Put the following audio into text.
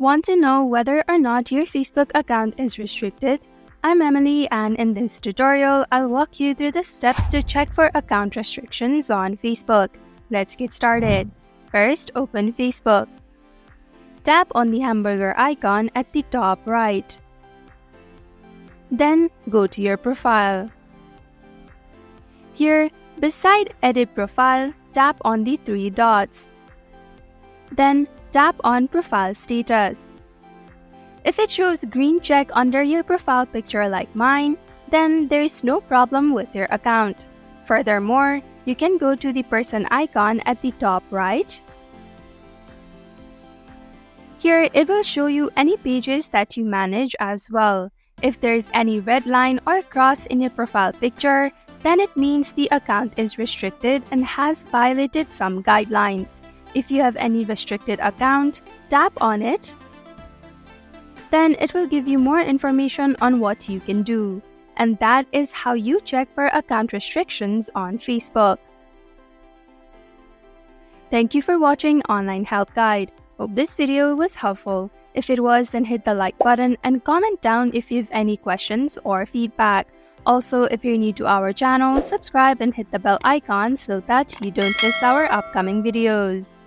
Want to know whether or not your Facebook account is restricted? I'm Emily, and in this tutorial, I'll walk you through the steps to check for account restrictions on Facebook. Let's get started. First, open Facebook. Tap on the hamburger icon at the top right. Then, go to your profile. Here, beside Edit Profile, tap on the three dots. Then, tap on Profile Status. If it shows green check under your profile picture like mine, then there's no problem with your account. Furthermore, you can go to the person icon at the top right. Here, it will show you any pages that you manage as well. If there's any red line or cross in your profile picture, then it means the account is restricted and has violated some guidelines. If you have any restricted account, tap on it. Then it will give you more information on what you can do. And that is how you check for account restrictions on Facebook. Thank you for watching Online Help Guide. Hope this video was helpful. If it was, then hit the like button and comment down if you have any questions or feedback. Also, if you're new to our channel, subscribe and hit the bell icon so that you don't miss our upcoming videos.